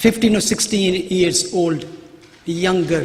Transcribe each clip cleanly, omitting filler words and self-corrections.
15 or 16 years old, younger.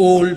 old,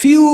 few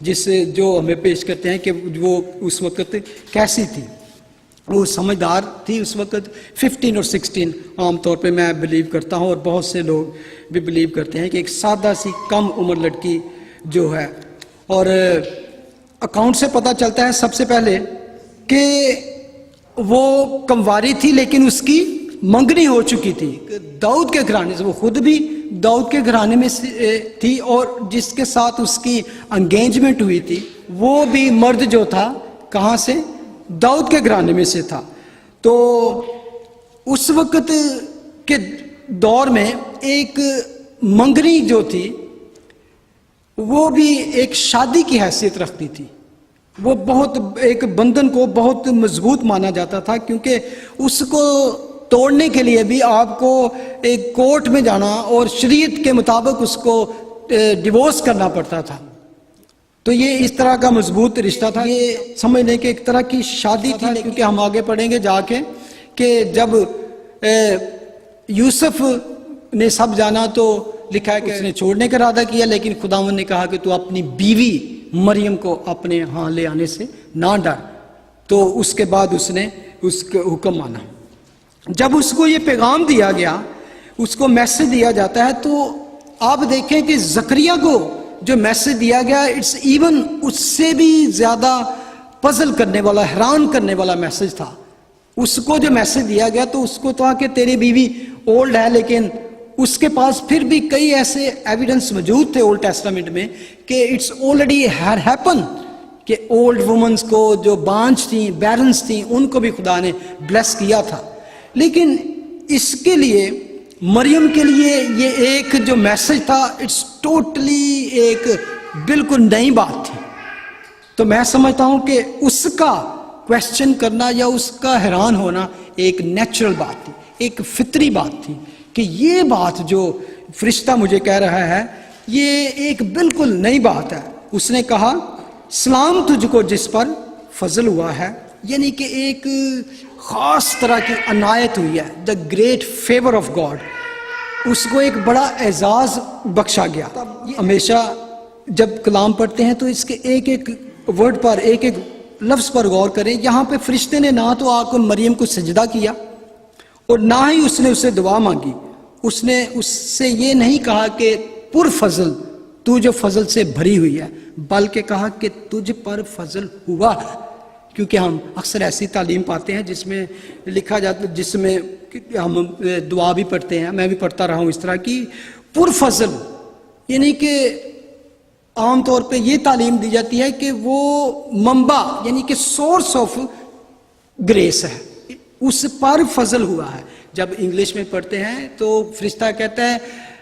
جس جو ہمیں پیش کرتے ہیں کہ وہ اس وقت کیسی تھی. وہ سمجھدار تھی اس وقت. 15 اور 16 عام طور پہ میں بلیو کرتا ہوں اور بہت سے لوگ بھی بلیو کرتے ہیں کہ ایک سادہ سی کم عمر لڑکی جو ہے. اور اکاؤنٹ سے پتہ چلتا ہے سب سے پہلے کہ وہ کنواری تھی لیکن اس کی منگنی ہو چکی تھی داؤد کے گھرانے سے. وہ خود بھی داؤد کے گھرانے میں تھی اور جس کے ساتھ اس کی انگیجمنٹ ہوئی تھی وہ بھی مرد جو تھا کہاں سے؟ داؤد کے گھرانے میں سے تھا. تو اس وقت کے دور میں ایک منگنی جو تھی وہ بھی ایک شادی کی حیثیت رکھتی تھی. وہ بہت ایک بندھن کو بہت مضبوط مانا جاتا تھا کیونکہ اس کو توڑنے کے لیے بھی آپ کو ایک کورٹ میں جانا اور شریعت کے مطابق اس کو ڈیورس کرنا پڑتا تھا. تو یہ اس طرح کا مضبوط رشتہ تھا. یہ سمجھ لیں کہ ایک طرح کی شادی تھی. کیونکہ ہم آگے پڑھیں گے جا کے کہ جب یوسف نے سب جانا تو لکھا ہے کہ اس نے چھوڑنے کا ارادہ کیا لیکن خداوند نے کہا کہ تو اپنی بیوی مریم کو اپنے ہاں لے آنے سے نہ ڈر. تو اس کے بعد اس نے اس کا حکم مانا. جب اس کو یہ پیغام دیا گیا, اس کو میسج دیا جاتا ہے, تو آپ دیکھیں کہ زکریا کو جو میسج دیا گیا اٹس ایون اس سے بھی زیادہ پزل کرنے والا, حیران کرنے والا میسج تھا. اس کو جو میسج دیا گیا تو اس کو تھا کہ تیری بیوی اولڈ ہے, لیکن اس کے پاس پھر بھی کئی ایسے ایویڈنس موجود تھے اولڈ ٹیسٹامنٹ میں کہ اٹس آلریڈی ہیپن کہ اولڈ وومنس کو جو بانجھ تھیں, بیرنس تھیں, ان کو بھی خدا نے بلیس کیا تھا. لیکن اس کے لیے مریم کے لیے یہ ایک جو میسج تھا اٹس ٹوٹلی ایک بالکل نئی بات تھی. تو میں سمجھتا ہوں کہ اس کا کویسچن کرنا یا اس کا حیران ہونا ایک نیچرل بات تھی, ایک فطری بات تھی کہ یہ بات جو فرشتہ مجھے کہہ رہا ہے یہ ایک بالکل نئی بات ہے. اس نے کہا سلام تجھ کو جس پر فضل ہوا ہے, یعنی کہ ایک خاص طرح کی عنایت ہوئی ہے, the great favour of God. اس کو ایک بڑا اعزاز بخشا گیا. ہمیشہ جب کلام پڑھتے ہیں تو اس کے ایک ایک ورڈ پر, ایک ایک لفظ پر غور کریں. یہاں پہ فرشتے نے نہ تو آ کر مریم کو سجدہ کیا اور نہ ہی اس نے اسے دعا مانگی. اس نے اس سے یہ نہیں کہا کہ پر فضل تو جو فضل سے بھری ہوئی ہے, بلکہ کہا کہ تجھ پر فضل ہوا ہے. کیونکہ ہم اکثر ایسی تعلیم پاتے ہیں جس میں لکھا جاتا, جس میں ہم دعا بھی پڑھتے ہیں, میں بھی پڑھتا رہا ہوں اس طرح کی پر فضل, یعنی کہ عام طور پہ یہ تعلیم دی جاتی ہے کہ وہ منبع یعنی کہ سورس آف گریس ہے, اس پر فضل ہوا ہے. جب انگلش میں پڑھتے ہیں تو فرشتہ کہتا ہے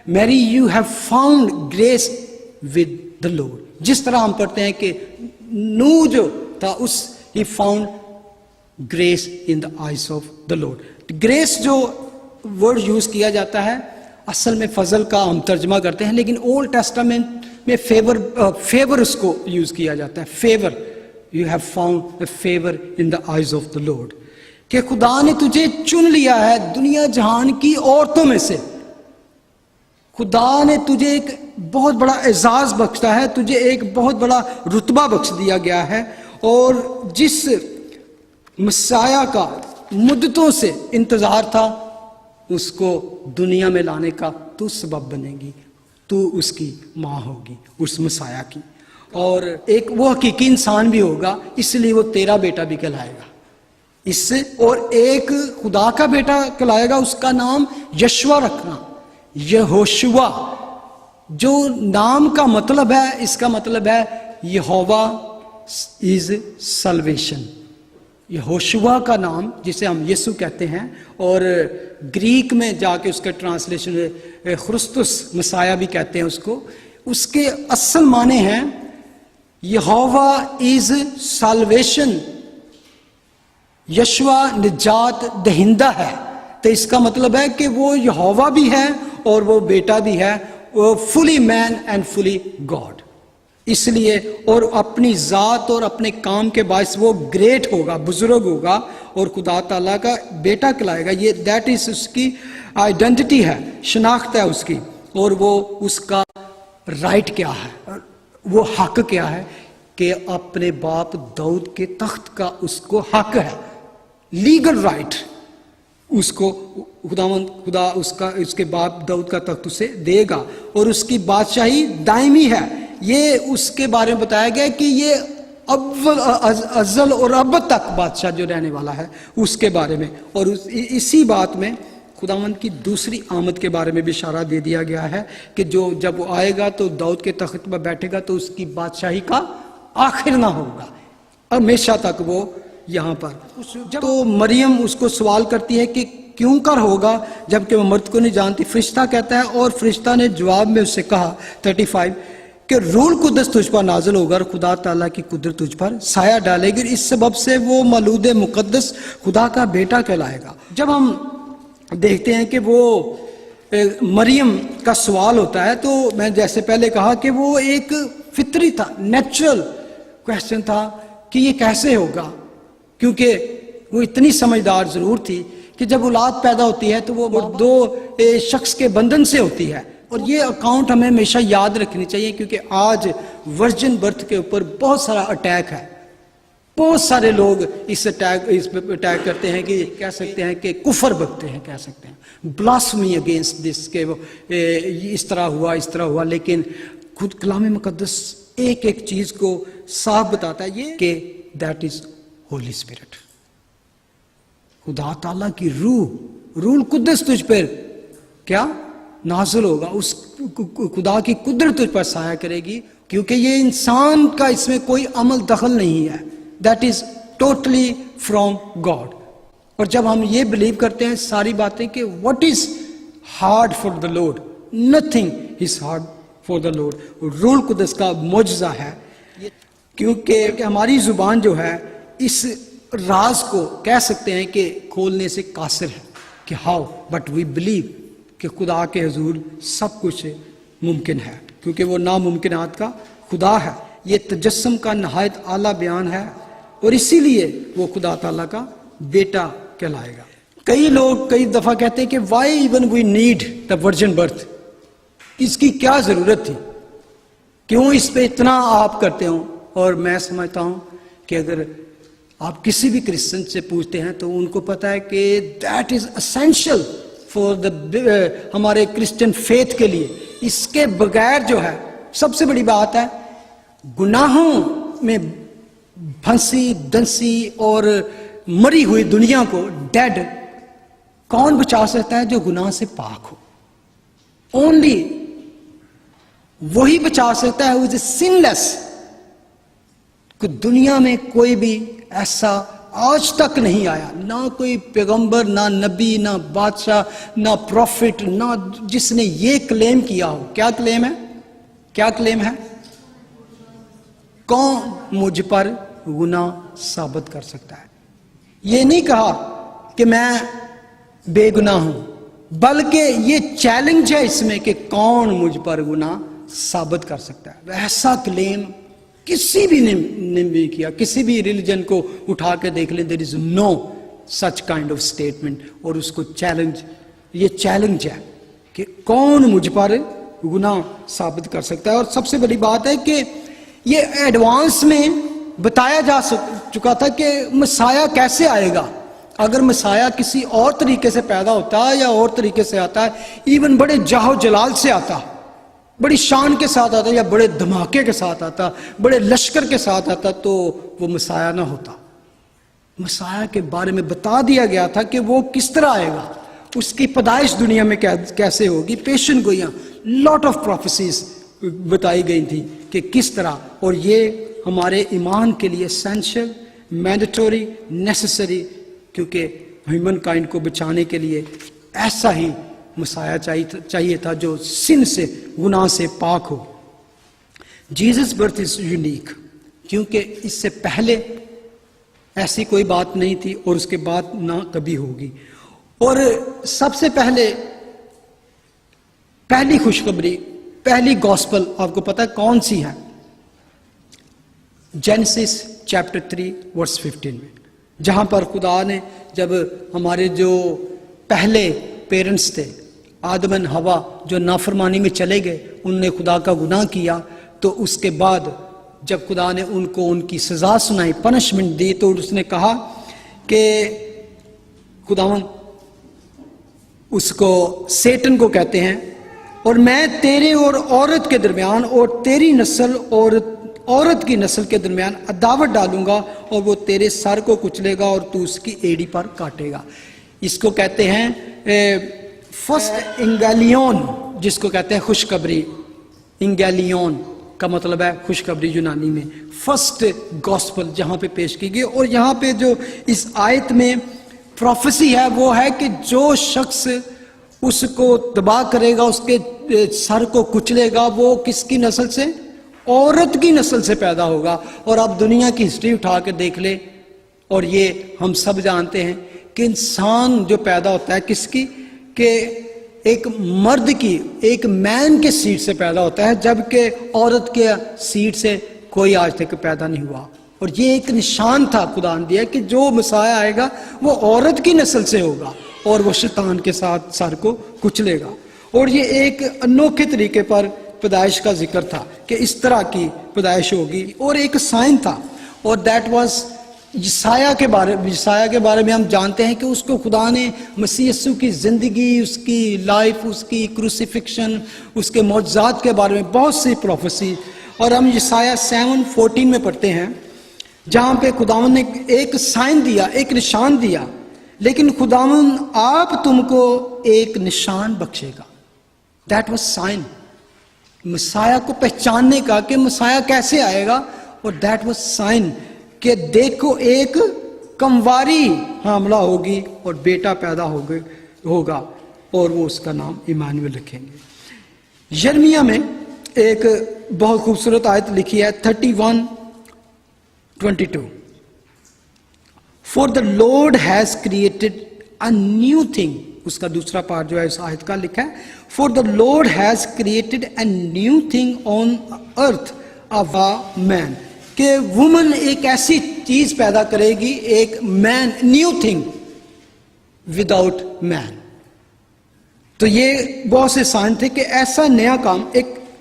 Mary you have found grace with the Lord. جس طرح ہم پڑھتے ہیں کہ نو جو تھا اس he found grace in the eyes of the Lord. Grace جو ورڈ یوز کیا جاتا ہے اصل میں فضل کا ہم ترجمہ کرتے ہیں, لیکن اولڈ ٹیسٹامنٹ میں فیور اس کو یوز کیا جاتا ہے. Favour, you have found a favor in the eyes of the Lord. کہ خدا نے تجھے چن لیا ہے دنیا جہان کی عورتوں میں سے. خدا نے تجھے ایک بہت بڑا اعزاز بخشا ہے, تجھے ایک بہت بڑا رتبہ بخش دیا گیا ہے, اور جس مسیح کا مدتوں سے انتظار تھا اس کو دنیا میں لانے کا تو سبب بنے گی, تو اس کی ماں ہوگی اس مسیح کی, اور ایک وہ حقیقی انسان بھی ہوگا, اس لیے وہ تیرا بیٹا بھی کہلائے گا اس سے, اور ایک خدا کا بیٹا کہلائے گا. اس کا نام یشوع رکھنا, یہوشوا, جو نام کا مطلب ہے, اس کا مطلب ہے یہوہ is salvation. یہوشوا کا نام جسے ہم یسوع کہتے ہیں, اور گریک میں جا کے اس کا ٹرانسلیشن خرستس مسیح بھی کہتے ہیں اس کو. اس کے اصل معنی ہیں یہوہ از salvation, یشوع نجات دہندہ ہے. تو اس کا مطلب ہے کہ وہ یہوہ بھی ہے اور وہ بیٹا بھی ہے, وہ فلی مین اینڈ فلی گاڈ. اس لیے اور اپنی ذات اور اپنے کام کے باعث وہ گریٹ ہوگا, بزرگ ہوگا, اور خدا تعالیٰ کا بیٹا کہلائے گا. یہ دیٹ از اس کی آئیڈینٹی ہے, شناخت ہے اس کی, اور وہ اس کا رائٹ کیا ہے, وہ حق کیا ہے. کہ اپنے باپ داؤد کے تخت کا اس کو حق ہے، لیگل رائٹ، اس کو خدا اس کے باپ داؤد کا تخت اسے دے گا، اور اس کی بادشاہی دائمی ہے۔ یہ اس کے بارے میں بتایا گیا کہ یہ اول ازل اور ابد تک بادشاہ جو رہنے والا ہے اس کے بارے میں، اور اسی بات میں خداوند کی دوسری آمد کے بارے میں بھی اشارہ دے دیا گیا ہے کہ جب وہ آئے گا تو داؤد کے تخت پر بیٹھے گا تو اس کی بادشاہی کا آخر نہ ہوگا، ہمیشہ تک وہ یہاں پر۔ تو مریم اس کو سوال کرتی ہے کہ کیوں کر ہوگا جبکہ وہ مرد کو نہیں جانتی۔ فرشتہ کہتا ہے، اور فرشتہ نے جواب میں اس سے کہا 35 کہ روح القدس تجھ پر نازل ہوگا اور خدا تعالیٰ کی قدرت تجھ پر سایہ ڈالے گی، اس سبب سے وہ مولود مقدس خدا کا بیٹا کہلائے گا۔ جب ہم دیکھتے ہیں کہ وہ مریم کا سوال ہوتا ہے تو میں جیسے پہلے کہا کہ وہ ایک فطری تھا، نیچرل کویسچن تھا کہ یہ کیسے ہوگا، کیونکہ وہ اتنی سمجھدار ضرور تھی کہ جب اولاد پیدا ہوتی ہے تو وہ دو شخص کے بندھن سے ہوتی ہے، اور یہ اکاؤنٹ ہمیں ہمیشہ یاد رکھنی چاہیے کیونکہ آج ورجن برتھ کے اوپر بہت سارا اٹیک ہے، بہت سارے لوگ اس پہ اٹیک کرتے ہیں کہ کہہ سکتے ہیں کہ کفر بکتے ہیں، کہہ سکتے ہیں بلاسفمی اگینسٹ دس کہ وہ اس طرح ہوا، لیکن خود کلام مقدس ایک ایک چیز کو صاف بتاتا ہے یہ کہ دیٹ از ہولی اسپرٹ، خدا تعالیٰ کی روح القدس تجھ پر کیا نازل ہوگا، اس خدا کی قدرت تجھ پر سایہ کرے گی، کیونکہ یہ انسان کا اس میں کوئی عمل دخل نہیں ہے، that is totally from God. اور جب ہم یہ بلیو کرتے ہیں ساری باتیں کہ what is hard for the lord, nothing is hard for the lord, روح القدس کا معجزہ ہے، کیونکہ ہماری زبان جو ہے اس راز کو کہہ سکتے ہیں کہ کھولنے سے قاصر ہے کہ ہاؤ، بٹ وی بلیو کہ خدا کے حضور سب کچھ ممکن ہے، کیونکہ وہ ناممکنات کا خدا ہے۔ یہ تجسم کا نہایت اعلیٰ بیان ہے اور اسی لیے وہ خدا تعالیٰ کا بیٹا کہلائے گا۔ کئی لوگ کئی دفعہ کہتے ہیں کہ why even we need the virgin birth, اس کی کیا ضرورت تھی، کیوں اس پہ اتنا آپ کرتے ہوں؟ اور میں سمجھتا ہوں کہ اگر آپ کسی بھی کرسچن سے پوچھتے ہیں تو ان کو پتہ ہے کہ that is essential for the ہمارے کرسچن فیتھ کے لیے، اس کے بغیر جو ہے سب سے بڑی بات ہے گناہوں میں پھنسی دنسی اور مری ہوئی دنیا کو ڈیڈ کون بچا سکتا ہے؟ جو گناہ سے پاک ہو، اونلی وہی بچا سکتا ہے، وہ از سن لیس۔ دنیا میں کوئی بھی ایسا آج تک نہیں آیا، نہ کوئی پیغمبر، نہ نبی، نہ بادشاہ، نہ پروفٹ، نہ جس نے یہ کلیم کیا ہو۔ کیا کلیم ہے؟ کیا کلیم ہے؟ کون مجھ پر گناہ ثابت کر سکتا ہے؟ یہ نہیں کہا کہ میں بے گناہ ہوں، بلکہ یہ چیلنج ہے اس میں کہ کون مجھ پر گناہ ثابت کر سکتا ہے۔ ایسا کلیم کسی بھی نے بھی کیا، کسی بھی ریلیجن کو اٹھا کے دیکھ لیں، there is no such kind of statement، اور اس کو یہ چیلنج ہے کہ کون مجھ پر گناہ ثابت کر سکتا ہے۔ اور سب سے بڑی بات ہے کہ یہ ایڈوانس میں بتایا جا چکا تھا کہ مسیح کیسے آئے گا۔ اگر مسیح کسی اور طریقے سے پیدا ہوتا ہے یا اور طریقے سے آتا ہے، ایون بڑے جاہ و جلال سے آتا، بڑی شان کے ساتھ آتا یا بڑے دھماکے کے ساتھ آتا، بڑے لشکر کے ساتھ آتا، تو وہ مسیح نہ ہوتا۔ مسیح کے بارے میں بتا دیا گیا تھا کہ وہ کس طرح آئے گا، اس کی پیدائش دنیا میں کیسے ہوگی، پیشن گوئیاں، لاٹ آف پروفیسیز بتائی گئی تھی کہ کس طرح، اور یہ ہمارے ایمان کے لیے اسینشل، مینڈیٹوری، نیسیسری، کیونکہ ہیومن کائنڈ کو بچانے کے لیے ایسا ہی مسیح چاہیے تھا جو سن سے، گناہ سے پاک ہو۔ جیزس برتھ از یونیک، کیونکہ اس سے پہلے ایسی کوئی بات نہیں تھی اور اس کے بعد نہ کبھی ہوگی۔ اور سب سے پہلی خوشخبری، پہلی گاسپل آپ کو پتہ ہے کون سی ہے؟ جینیسس چیپٹر 3 ورس 15 میں، جہاں پر خدا نے جب ہمارے جو پہلے پیرنٹس تھے آدم و حوا جو نافرمانی میں چلے گئے، ان نے خدا کا گناہ کیا، تو اس کے بعد جب خدا نے ان کو ان کی سزا سنائی، پنشمنٹ دی، تو اس نے کہا کہ خداوند اس کو سیٹن کو کہتے ہیں، اور میں تیرے اور عورت کے درمیان اور تیری نسل اور عورت کی نسل کے درمیان عداوت ڈالوں گا، اور وہ تیرے سر کو کچلے گا اور تو اس کی ایڑی پر کاٹے گا۔ اس کو کہتے ہیں فرسٹ انگیلیون، جس کو کہتے ہیں خوشخبری۔ انگیلیون کا مطلب ہے خوشخبری یونانی میں، فرسٹ گاسپل جہاں پہ پیش کی گئی۔ اور یہاں پہ جو اس آیت میں پروفیسی ہے وہ ہے کہ جو شخص اس کو تباہ کرے گا، اس کے سر کو کچلے گا، وہ کس کی نسل سے؟ عورت کی نسل سے پیدا ہوگا۔ اور اب دنیا کی ہسٹری اٹھا کے دیکھ لے، اور یہ ہم سب جانتے ہیں کہ انسان جو پیدا ہوتا ہے کس کی؟ کہ ایک مرد کی، ایک مین کے سیڈ سے پیدا ہوتا ہے، جبکہ عورت کے سیڈ سے کوئی آج تک پیدا نہیں ہوا۔ اور یہ ایک نشان تھا خدا نے دیا کہ جو مسیح آئے گا وہ عورت کی نسل سے ہوگا، اور وہ شیطان کے ساتھ سر کو کچلے گا۔ اور یہ ایک انوکھے طریقے پر پیدائش کا ذکر تھا کہ اس طرح کی پیدائش ہوگی۔ اور ایک سائن تھا، اور دیٹ واز یسایہ کے بارے میں ہم جانتے ہیں کہ اس کو خدا نے مسیح یسوع کی زندگی، اس کی لائف، اس کی کروسیفکشن، اس کے معجزات کے بارے میں بہت سی پروفیسی، اور ہم یسایہ 7:14 میں پڑھتے ہیں، جہاں پہ خداوند نے ایک سائن دیا، ایک نشان دیا، لیکن خداوند آپ تم کو ایک نشان بخشے گا۔ دیٹ واز سائن، مسیح کو پہچاننے کا کہ مسیح کیسے آئے گا، اور دیٹ واز سائن کہ دیکھو ایک کمواری حاملہ ہوگی اور بیٹا پیدا ہوگا، اور وہ اس کا نام ایمانویل رکھیں گے۔ یرمیہ میں ایک بہت خوبصورت آیت لکھی ہے 31:22، for the lord has created a new thing, اس کا دوسرا پارٹ جو ہے اس آیت کا لکھا ہے، for the lord has created a new thing on earth a man, کہ وومن ایک ایسی چیز پیدا کرے گی، ایک man, new thing without man. تو یہ بہت سے سائن تھے کہ ایسا نیا کام،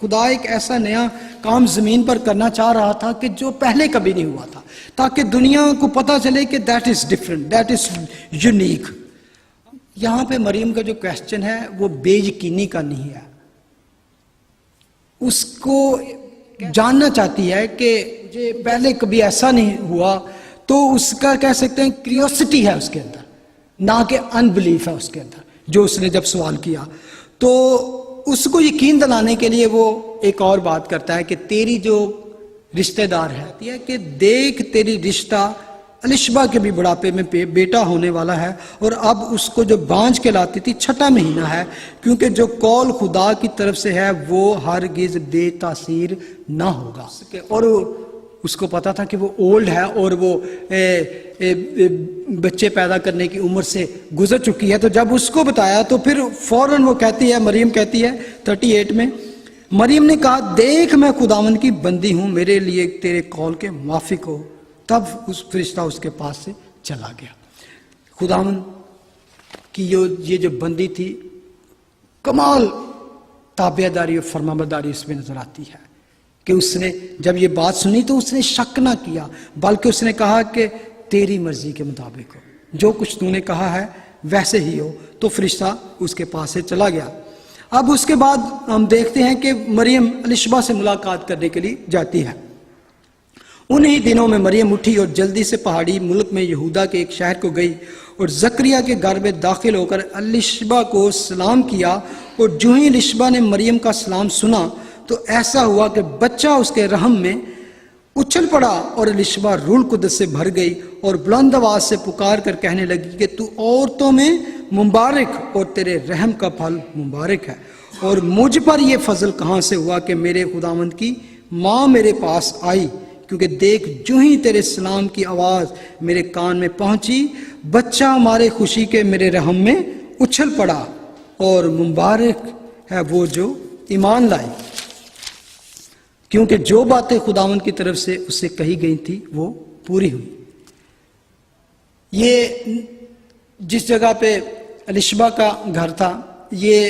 خدا ایک ایسا نیا کام زمین پر کرنا چاہ رہا تھا کہ جو پہلے کبھی نہیں ہوا تھا، تاکہ دنیا کو پتہ چلے کہ that is different, that is unique. یہاں پہ مریم کا جو کویسچن ہے وہ بے یقینی کا نہیں ہے، اس کو جاننا چاہتی ہے کہ پہلے کبھی ایسا نہیں ہوا، تو اس کا کہہ سکتے ہیں کریوسٹی ہے اس کے اندر، نہ کہ ان بلیف ہے اس کے اندر، جو اس نے جب سوال کیا۔ تو اس کو یقین دلانے کے لیے وہ ایک اور بات کرتا ہے کہ تیری جو رشتہ دار ہے کہ دیکھ تیری رشتہ الشبہ کے بھی بڑھاپے میں بیٹا ہونے والا ہے، اور اب اس کو جو بانجھ کے لاتی تھی 6واں مہینہ ہے، کیونکہ جو قول خدا کی طرف سے ہے وہ ہرگز بے تاثیر نہ ہوگا۔ اور اس کو پتا تھا کہ وہ اولڈ ہے اور وہ بچے پیدا کرنے کی عمر سے گزر چکی ہے، تو جب اس کو بتایا تو پھر فوراً وہ کہتی ہے، مریم کہتی ہے 38 میں، مریم نے کہا دیکھ میں خداوند کی بندی ہوں، میرے لیے تیرے قول کے موافق ہو۔ تب اس فرشتہ اس کے پاس سے چلا گیا۔ خداوند کی یہ جو بندی تھی، کمال تابع داری اور فرما برداری اس میں نظر آتی ہے کہ اس نے جب یہ بات سنی تو اس نے شک نہ کیا، بلکہ اس نے کہا کہ تیری مرضی کے مطابق ہو، جو کچھ تو نے کہا ہے ویسے ہی ہو۔ تو فرشتہ اس کے پاس سے چلا گیا۔ اب اس کے بعد ہم دیکھتے ہیں کہ مریم الشبہ سے ملاقات کرنے کے لیے جاتی ہے۔ انہی دنوں میں مریم اٹھی اور جلدی سے پہاڑی ملک میں یہودا کے ایک شہر کو گئی، اور زکریا کے گھر میں داخل ہو کر الشبہ کو سلام کیا، اور جو ہی الشبہ نے مریم کا سلام سنا تو ایسا ہوا کہ بچہ اس کے رحم میں اچھل پڑا، اور الشبہ روح القدس سے بھر گئی اور بلند آواز سے پکار کر کہنے لگی کہ تو عورتوں میں مبارک اور تیرے رحم کا پھل مبارک ہے، اور مجھ پر یہ فضل کہاں سے ہوا کہ میرے خداوند کی ماں میرے پاس آئی، کیونکہ دیکھ جو ہی تیرے سلام کی آواز میرے کان میں پہنچی، بچہ ہمارے خوشی کے میرے رحم میں اچھل پڑا، اور مبارک ہے وہ جو ایمان لائی، کیونکہ جو باتیں خداوند کی طرف سے اس سے کہی گئی تھی وہ پوری ہوئی۔ یہ جس جگہ پہ الشبہ کا گھر تھا، یہ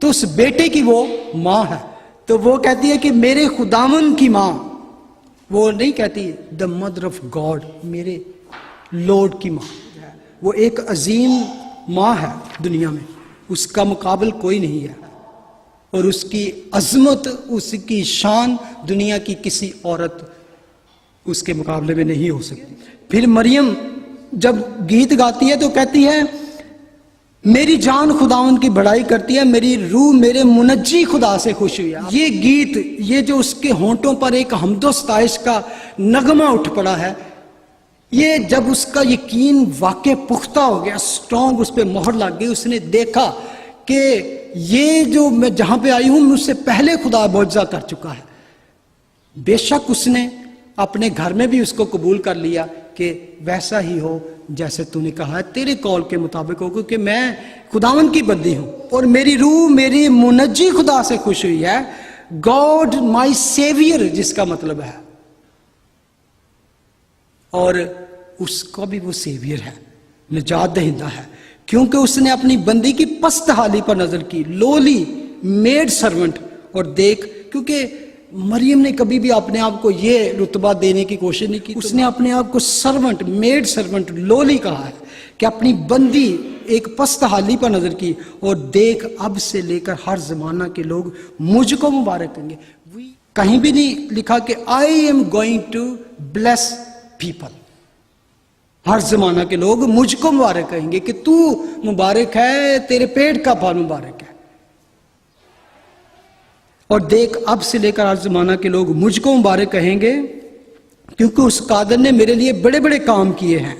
تو اس بیٹے کی وہ ماں ہے. تو وہ کہتی ہے کہ میرے خداوند کی ماں. وہ نہیں کہتی دا مدر آف گاڈ، میرے لارڈ کی ماں. وہ ایک عظیم ماں ہے دنیا میں، اس کا مقابل کوئی نہیں ہے، اور اس کی عظمت، اس کی شان دنیا کی کسی عورت اس کے مقابلے میں نہیں ہو سکتی. پھر مریم جب گیت گاتی ہے تو کہتی ہے میری جان خداوند کی بڑائی کرتی ہے، میری روح میرے منجی خدا سے خوش ہوئی ہے. یہ گیت، یہ جو اس کے ہونٹوں پر ایک حمد و ستائش کا نغمہ اٹھ پڑا ہے، یہ جب اس کا یقین واقع پختہ ہو گیا، سٹرونگ اس پہ مہر لگ گئی، اس نے دیکھا کہ یہ جو میں جہاں پہ آئی ہوں مجھ سے پہلے خدا معجزہ کر چکا ہے. بے شک اس نے اپنے گھر میں بھی اس کو قبول کر لیا کہ ویسا ہی ہو جیسے تو نے کہا ہے، تیرے قول کے مطابق ہو، کیونکہ میں خداوند کی بندی ہوں اور میری روح میری منجی خدا سے خوش ہوئی ہے. گاڈ مائی سیویئر جس کا مطلب ہے، اور اس کا بھی وہ سیویئر ہے، نجات دہندہ ہے، کیونکہ اس نے اپنی بندی کی پست حالی پر نظر کی. Lovely made servant. اور دیکھ، کیونکہ مریم نے کبھی بھی اپنے آپ کو یہ رتبہ دینے کی کوشش نہیں کی، اس نے اپنے آپ کو سرونٹ، میڈ سرونٹ، لولی کہا ہے کہ اپنی بندی ایک پست حالی پر نظر کی. اور دیکھ، اب سے لے کر ہر زمانہ کے لوگ مجھ کو مبارک کہیں گے. کہیں بھی نہیں لکھا کہ I am going to bless people. ہر زمانہ کے لوگ مجھ کو مبارک کہیں گے کہ تو مبارک ہے، تیرے پیٹ کا پھل مبارک ہے. اور دیکھ، اب سے لے کر ہر زمانہ کے لوگ مجھ کو مبارک کہیں گے، کیونکہ اس قادر نے میرے لیے بڑے بڑے کام کیے ہیں،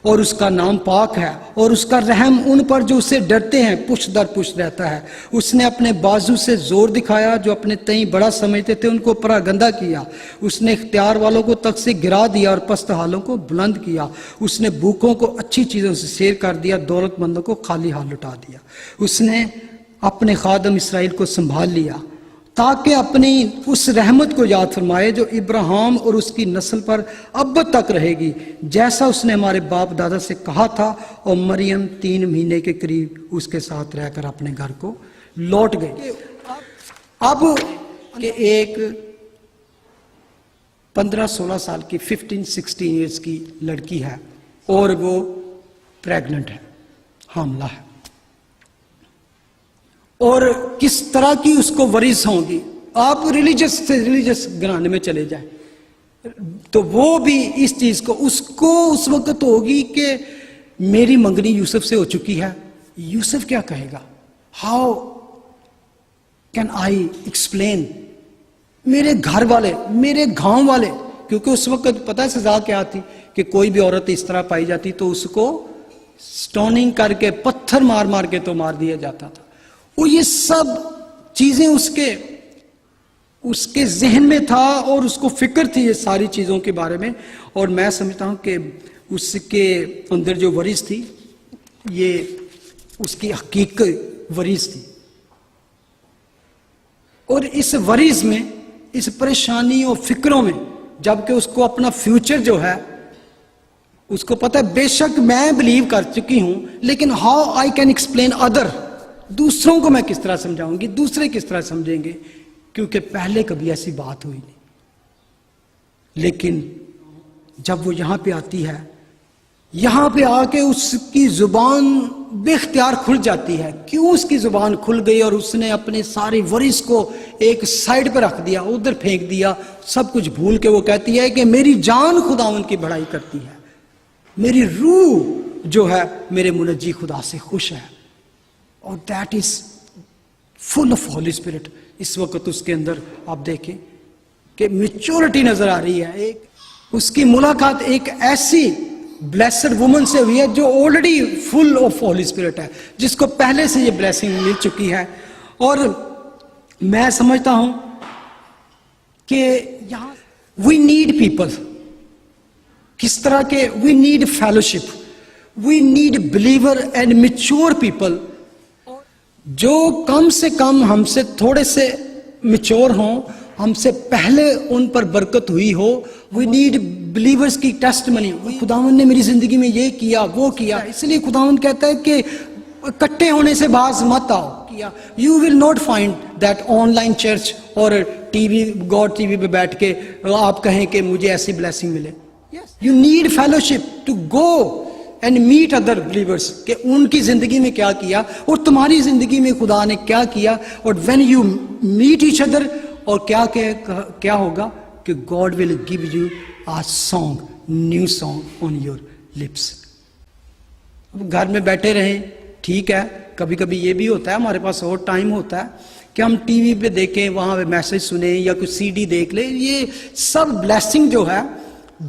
اور اس کا نام پاک ہے، اور اس کا رحم ان پر جو اسے ڈرتے ہیں پشت در پشت رہتا ہے. اس نے اپنے بازو سے زور دکھایا، جو اپنے تئیں بڑا سمجھتے تھے ان کو پراگندہ کیا. اس نے اختیار والوں کو تخت سے گرا دیا اور پست حالوں کو بلند کیا. اس نے بھوکوں کو اچھی چیزوں سے سیر کر دیا، دولت مندوں کو خالی ہاتھ لٹا دیا. اس نے اپنے خادم اسرائیل کو سنبھال لیا، تاکہ اپنی اس رحمت کو یاد فرمائے جو ابراہیم اور اس کی نسل پر اب تک رہے گی، جیسا اس نے ہمارے باپ دادا سے کہا تھا. اور مریم 3 مہینے کے قریب اس کے ساتھ رہ کر اپنے گھر کو لوٹ گئی. اب کہ ایک 15-16 سال کی 15-16 ایئرز کی لڑکی ہے اور وہ پریگننٹ ہے، حاملہ ہے، اور کس طرح کی اس کو ورث ہوں گی. آپ ریلیجس سے ریلیجس گھرانے میں چلے جائیں تو وہ بھی اس چیز کو اس وقت ہوگی کہ میری منگنی یوسف سے ہو چکی ہے. یوسف کیا کہے گا؟ How can I explain? میرے گھر والے، میرے گاؤں والے، کیونکہ اس وقت پتہ ہے سزا کیا تھی کہ کوئی بھی عورت اس طرح پائی جاتی تو اس کو سٹوننگ کر کے، پتھر مار مار کے تو مار دیا جاتا تھا. وہ یہ سب چیزیں اس کے ذہن میں تھا اور اس کو فکر تھی یہ ساری چیزوں کے بارے میں. اور میں سمجھتا ہوں کہ اس کے اندر جو ورث تھی یہ اس کی حقیقی ورث تھی. اور اس ورث میں، اس پریشانی اور فکروں میں، جبکہ اس کو اپنا فیوچر جو ہے اس کو پتہ ہے، بے شک میں بلیو کر چکی ہوں، لیکن how I can explain other, دوسروں کو میں کس طرح سمجھاؤں گی، دوسرے کس طرح سمجھیں گے، کیونکہ پہلے کبھی ایسی بات ہوئی نہیں. لیکن جب وہ یہاں پہ آتی ہے، یہاں پہ آ کے اس کی زبان بے اختیار کھل جاتی ہے. کیوں اس کی زبان کھل گئی؟ اور اس نے اپنے سارے ورث کو ایک سائڈ پہ رکھ دیا، ادھر پھینک دیا، سب کچھ بھول کے وہ کہتی ہے کہ میری جان خداوند کی بڑائی کرتی ہے، میری روح جو ہے میرے منجی خدا سے خوش ہے. اور that is full of Holi spirit. اس وقت اس کے اندر آپ دیکھیں کہ میچورٹی نظر آ رہی ہے. ایک اس کی ملاقات ایک ایسی بلیسڈ وومن سے ہوئی ہے جو already full of Holi Spirit ہے، جس کو پہلے سے یہ بلیسنگ مل چکی ہے. اور میں سمجھتا ہوں کہ یہاں وی نیڈ پیپل، کس طرح کے we need fellowship, we need believer and mature people, جو کم سے کم ہم سے تھوڑے سے میچور ہوں، ہم سے پہلے ان پر برکت ہوئی ہو. وی نیڈ بلیورز کی ٹیسٹمنی. خداوند نے میری زندگی میں یہ کیا، وہ کیا. اس لیے خداوند کہتا ہے کہ اکٹھے ہونے سے باز مت آؤ. کیا. You will not find that online church اور God TV پہ بیٹھ کے آپ کہیں کہ مجھے ایسی بلیسنگ ملے. Yes. You need fellowship to go and meet other believers کہ ان کی زندگی میں کیا کیا اور تمہاری زندگی میں خدا نے کیا کیا. اور when you meet each other اور کیا ہوگا کہ God will give you a song, new song on your lips. گھر میں بیٹھے رہیں ٹھیک ہے, کبھی کبھی یہ بھی ہوتا ہے ہمارے پاس اور ٹائم ہوتا ہے کہ ہم ٹی وی پہ دیکھیں, وہاں پہ میسج سنیں یا کوئی سی ڈی دیکھ لیں. یہ سب بلیسنگ جو ہے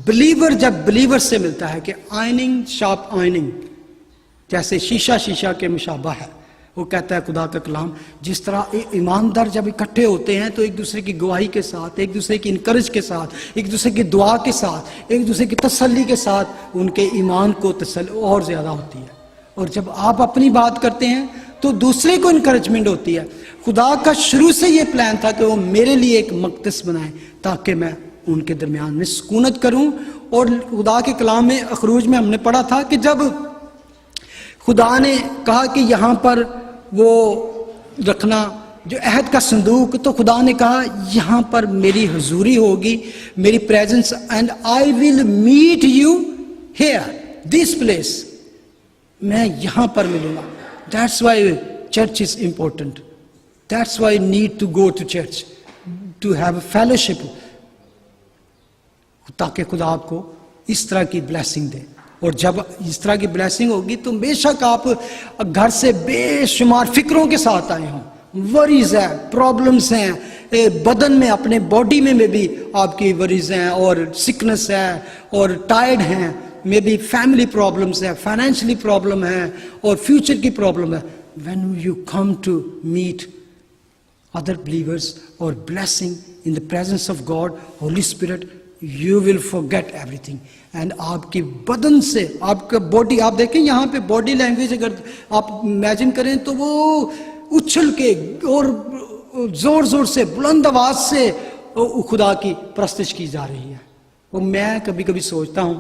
بلیور جب بلیور سے ملتا ہے کہ آئننگ شارپ آئننگ, جیسے شیشہ کے مشابہ ہے. وہ کہتا ہے خدا کا کلام, جس طرح ایماندار جب اکٹھے ہوتے ہیں تو ایک دوسرے کی گواہی کے ساتھ, ایک دوسرے کی انکرج کے ساتھ, ایک دوسرے کی دعا کے ساتھ, ایک دوسرے کی تسلی کے ساتھ ان کے ایمان کو تسلی اور زیادہ ہوتی ہے. اور جب آپ اپنی بات کرتے ہیں تو دوسرے کو انکریجمنٹ ہوتی ہے. خدا کا شروع سے یہ پلان تھا کہ وہ میرے لیے ایک مقدس بنائیں تاکہ میں ان کے درمیان میں سکونت کروں. اور خدا کے کلام میں خروج میں ہم نے پڑھا تھا کہ جب خدا نے کہا کہ یہاں پر وہ رکھنا جو عہد کا صندوق, تو خدا نے کہا یہاں پر میری حضوری ہوگی, میری presence, and I will meet you here this place, میں یہاں پر ملوں گا. That's why church is important. That's why need to go to church to have a fellowship, تاکہ خدا آپ کو اس طرح کی بلیسنگ دے. اور جب اس طرح کی بلیسنگ ہوگی تو بے شک آپ گھر سے بے شمار فکروں کے ساتھ آئے ہوں, وریز ہیں, پرابلمس ہیں, بدن میں اپنے باڈی میں بھی آپ کی وریز ہیں اور سکنس ہے اور ٹائرڈ ہیں, میں بھی فیملی پرابلمس ہیں, فائنینشلی پرابلم ہیں اور فیوچر کی پرابلم ہے. When you come to meet other believers اور blessing in the presence of God, holy spirit, you will forget everything. and آپ کی بدن سے آپ کا باڈی, آپ دیکھیں یہاں پہ باڈی لینگویج اگر آپ امیجن کریں تو وہ اچھل کے اور زور زور سے بلند آواز سے خدا کی پرستش کی جا رہی ہے. اور میں کبھی کبھی سوچتا ہوں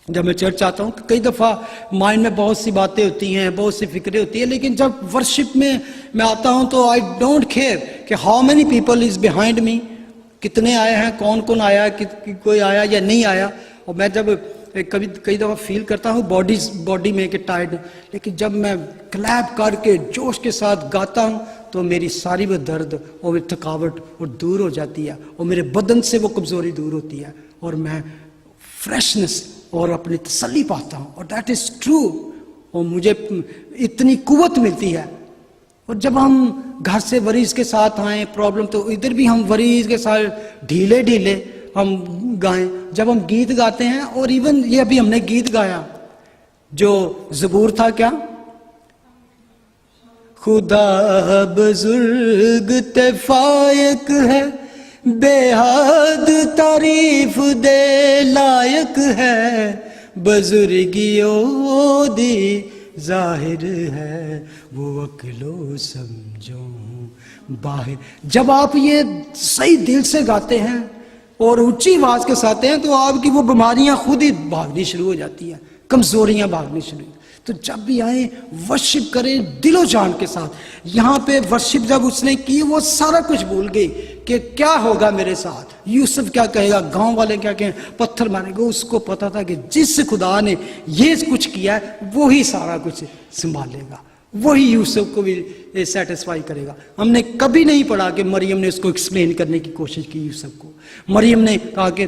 جب میں چرچ آتا ہوں کہ کئی دفعہ مائنڈ میں بہت سی باتیں ہوتی ہیں, بہت سی فکریں ہوتی ہیں, لیکن جب ورشپ میں آتا ہوں تو آئی ڈونٹ کیئر کہ how many people is behind me, کتنے آئے ہیں, کون آیا, کوئی آیا یا نہیں آیا. اور میں جب کئی دفعہ فیل کرتا ہوں باڈی میں کہ ٹائرڈ, لیکن جب میں کلیپ کر کے جوش کے ساتھ گاتا ہوں تو میری ساری وہ درد اور وہ تھکاوٹ اور دور ہو جاتی ہے, اور میرے بدن سے وہ کمزوری دور ہوتی ہے, اور میں فریشنس اور اپنی تسلی پاتا ہوں. اور دیٹ از ٹرو, اور مجھے اتنی قوت ملتی ہے. اور جب ہم گھر سے وریز کے ساتھ آئیں پرابلم, تو ادھر بھی ہم وریز کے ساتھ ڈھیلے ہم گائیں. جب ہم گیت گاتے ہیں, اور ایون یہ ابھی ہم نے گیت گایا جو زبور تھا, کیا خدا بزرگ تے فائق ہے, بے حد تعریف دے لائق ہے, بزرگیوں دی ظاہر ہے, وہ عقلو سمجھوں باہر. جب آپ یہ صحیح دل سے گاتے ہیں اور اونچی آواز کے ساتھ ہیں تو آپ کی وہ بیماریاں خود ہی بھاگنی شروع ہو جاتی ہیں, کمزوریاں بھاگنی شروع. تو جب بھی آئیں ورشپ کریں دل و جان کے ساتھ. یہاں پہ ورشپ جب اس نے کی وہ سارا کچھ بھول گئی کہ کیا ہوگا میرے ساتھ, یوسف کیا کہے گا, گاؤں والے کیا کہیں, پتھر مارے گا. اس کو پتا تھا کہ جس خدا نے یہ کچھ کیا ہے وہی سارا کچھ سنبھالے گا, وہی یوسف کو بھی سیٹسفائی کرے گا. ہم نے کبھی نہیں پڑھا کہ مریم نے اس کو ایکسپلین کرنے کی کوشش کی یوسف کو. مریم نے کہا کہ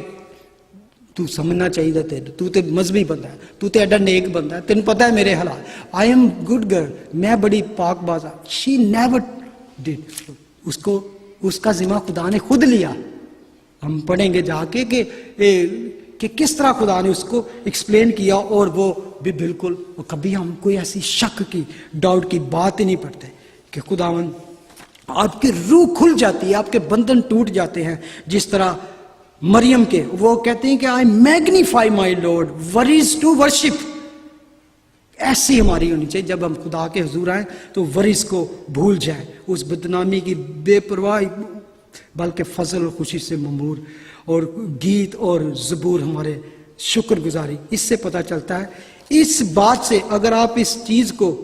تو سمجھنا چاہیے تھے, تو تے مذہبی بندہ ہے, تو تے ایڈا نیک بندہ ہے, تینوں پتہ ہے میرے حالات, آئی ایم گڈ گرل, میں بڑی پاک باز ہوں. شی نیور ڈڈ, اس کا ذمہ خدا نے خود لیا. ہم پڑھیں گے جا کے کہ کس طرح خدا نے اس کو ایکسپلین کیا, اور وہ بھی بالکل, کبھی ہم کوئی ایسی شک کی ڈاؤٹ کی بات ہی نہیں پڑھتے کہ خداوند آپ کی روح کھل جاتی ہے, آپ کے بندھن ٹوٹ جاتے ہیں. جس طرح مریم کے وہ کہتے ہیں کہ I magnify my lord was to worship. ایسی ہماری ہونی چاہیے جب ہم خدا کے حضور آئیں تو ورز کو بھول جائیں, اس بدنامی کی بے پرواہی, بلکہ فضل اور خوشی سے ممور. اور گیت اور زبور ہمارے شکر گزاری, اس سے پتہ چلتا ہے. اس بات سے اگر آپ اس چیز کو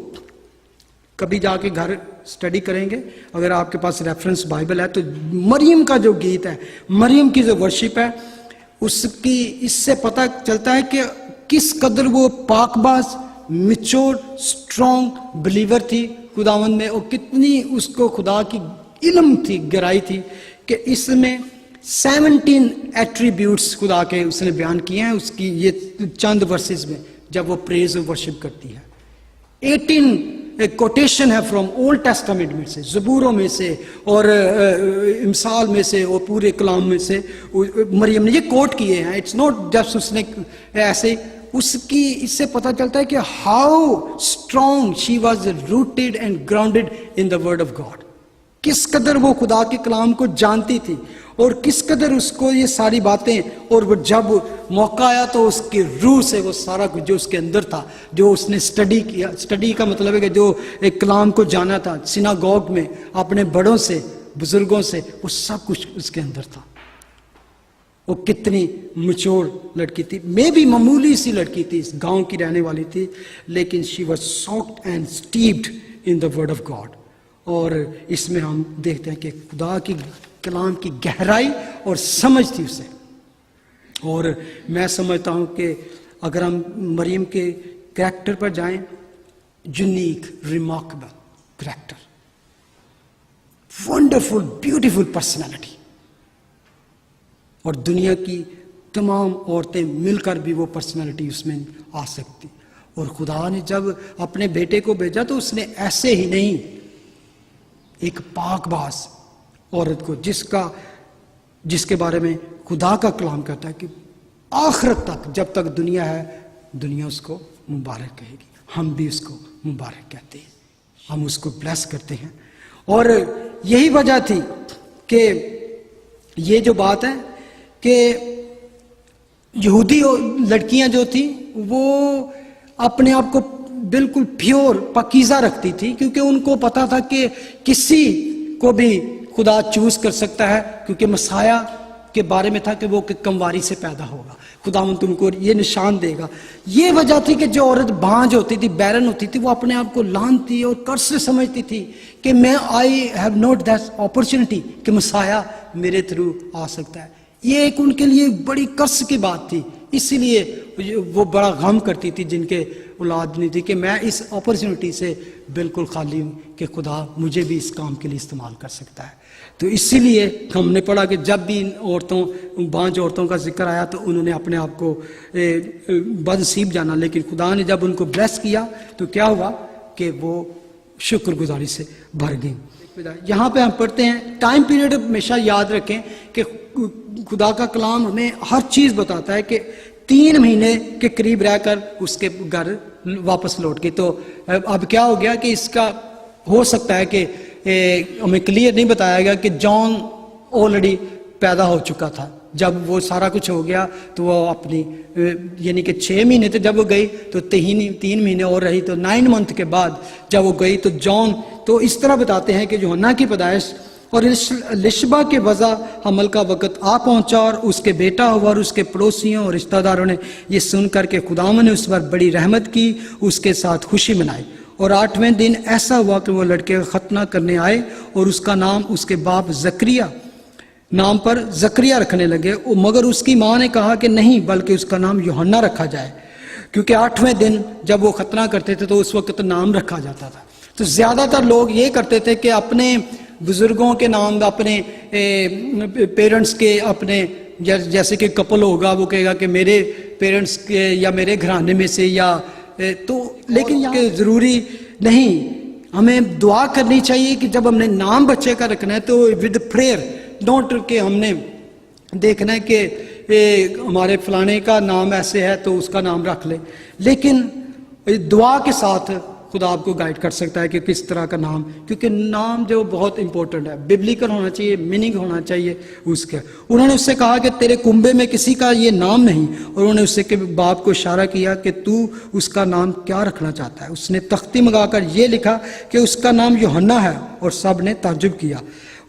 کبھی جا کے گھر اسٹڈی کریں گے، اگر آپ کے پاس ریفرنس بائبل ہے تو مریم کا جو گیت ہے، مریم کی جو ورشپ ہے، اس سے پتہ چلتا ہے کہ کس قدر وہ پاک باز، میچور، اسٹرانگ بلیور تھی خداوند میں، اور کتنی اس کو خدا کی علم تھی، گہرائی تھی کہ اس میں 17 ایٹریبیوٹس خدا کے اس نے بیان کیے ہیں اس کی یہ چند ورسز میں جب وہ پریز و ورشپ کرتی ہے۔ 18 کوٹیشن ہے فرام اولڈ ٹیسٹامنٹ میں سے، زبوروں میں سے اور امثال میں سے اور پورے کلام میں سے مریم نے یہ کوٹ کیے ہیں۔ اٹس ناٹ جسٹ اس نے ایسے، اس سے پتہ چلتا ہے کہ how strong she was rooted and grounded in the word of God, کس قدر وہ خدا کے کلام کو جانتی تھی اور کس قدر اس کو یہ ساری باتیں، اور وہ جب موقع آیا تو اس کی روح سے وہ سارا کچھ جو اس کے اندر تھا، جو اس نے اسٹڈی کیا، اسٹڈی کا مطلب ہے کہ جو ایک کلام کو جانا تھا سیناگوگ میں اپنے بڑوں سے، بزرگوں سے، وہ سب کچھ اس کے اندر تھا۔ وہ کتنی میچور لڑکی تھی، میں بھی معمولی سی لڑکی تھی، اس گاؤں کی رہنے والی تھی، لیکن she was soaked and steeped in the word of God. اور اس میں ہم دیکھتے ہیں کہ خدا کی کلام کی گہرائی اور سمجھ تھی اسے۔ اور میں سمجھتا ہوں کہ اگر ہم مریم کے کریکٹر پر جائیں، unique, remarkable character, wonderful beautiful personality, اور دنیا کی تمام عورتیں مل کر بھی وہ پرسنالٹی اس میں آ سکتی۔ اور خدا نے جب اپنے بیٹے کو بھیجا تو اس نے ایسے ہی نہیں، ایک پاک باز عورت کو جس کے بارے میں خدا کا کلام کہتا ہے کہ آخرت تک جب تک دنیا ہے، دنیا اس کو مبارک کہے گی۔ ہم بھی اس کو مبارک کہتے ہیں، ہم اس کو بلیس کرتے ہیں۔ اور یہی وجہ تھی کہ یہ جو بات ہے کہ یہودی لڑکیاں جو تھیں وہ اپنے آپ کو بالکل پیور پاکیزہ رکھتی تھی، کیونکہ ان کو پتا تھا کہ کسی کو بھی خدا چوز کر سکتا ہے، کیونکہ مسیح کے بارے میں تھا کہ وہ کمواری سے پیدا ہوگا، خداوند ان کو یہ نشان دے گا۔ یہ وجہ تھی کہ جو عورت بانجھ ہوتی تھی، بیرن ہوتی تھی، وہ اپنے آپ کو لانتی اور قرض سے سمجھتی تھی کہ میں I have not that opportunity کہ مسیح میرے تھرو آ سکتا ہے۔ یہ ایک ان کے لیے بڑی قرض کی بات تھی، اسی لیے وہ بڑا غم کرتی تھی جن کے اولاد نہیں تھی کہ میں اس اپرچونٹی سے بالکل خالی ہوں کہ خدا مجھے بھی اس کام کے لیے استعمال کر سکتا ہے۔ تو اسی لیے ہم نے پڑھا کہ جب بھی ان بانجھ عورتوں کا ذکر آیا تو انہوں نے اپنے آپ کو بدنصیب جانا، لیکن خدا نے جب ان کو بلیس کیا تو کیا ہوا کہ وہ شکر گزاری سے بھر گئیں۔ یہاں پہ ہم پڑھتے ہیں، ٹائم پیریڈ ہمیشہ یاد رکھیں کہ خدا کا کلام ہمیں ہر چیز بتاتا ہے کہ 3 مہینے کے قریب رہ کر اس کے گھر واپس لوٹ گئی۔ تو اب کیا ہو گیا کہ اس کا ہو سکتا ہے کہ ہمیں کلیئر نہیں بتایا گیا کہ جان آلریڈی پیدا ہو چکا تھا جب وہ سارا کچھ ہو گیا، تو وہ اپنی یعنی کہ 6 مہینے تھے جب وہ گئی، تو 3 مہینے اور رہی، تو 9 منتھ کے بعد جب وہ گئی تو جان، تو اس طرح بتاتے ہیں کہ یوحنا کی پیدائش اور لشبہ کے وضع حمل کا وقت آ پہنچا اور اس کے بیٹا ہوا، اور اس کے پڑوسیوں اور رشتہ داروں نے یہ سن کر کے خداوند نے اس پر بڑی رحمت کی، اس کے ساتھ خوشی منائی۔ اور 8ویں دن ایسا ہوا کہ وہ لڑکے کا ختنہ کرنے آئے اور اس کا نام اس کے باپ زکریا نام پر زکریہ رکھنے لگے، مگر اس کی ماں نے کہا کہ نہیں، بلکہ اس کا نام یوحنا رکھا جائے، کیونکہ 8ویں دن جب وہ ختنہ کرتے تھے تو اس وقت نام رکھا جاتا تھا۔ تو زیادہ تر لوگ یہ کرتے تھے کہ اپنے بزرگوں کے نام، اپنے پیرنٹس کے، اپنے جیسے کہ کپل ہوگا وہ کہے گا کہ میرے پیرنٹس کے یا میرے گھرانے میں سے، یا تو لیکن یہ ضروری نہیں۔ ہمیں دعا کرنی چاہیے کہ جب ہم نے نام بچے کا رکھنا ہے تو ود پریئر، نوٹ کہ ہم نے دیکھنا ہے کہ ہمارے فلانے کا نام ایسے ہے تو اس کا نام رکھ لیں، لیکن دعا کے ساتھ خدا آپ کو گائیڈ کر سکتا ہے کہ کس طرح کا نام، کیونکہ نام جو بہت امپورٹنٹ ہے، ببلیکل ہونا چاہیے، میننگ ہونا چاہیے اس کا۔ انہوں نے اس سے کہا کہ تیرے کنبے میں کسی کا یہ نام نہیں، اور انہوں نے اس سے کہ باپ کو اشارہ کیا کہ تو اس کا نام کیا رکھنا چاہتا ہے۔ اس نے تختی منگا کر یہ لکھا کہ اس کا نام یوحنا ہے، اور سب نے تعجب کیا۔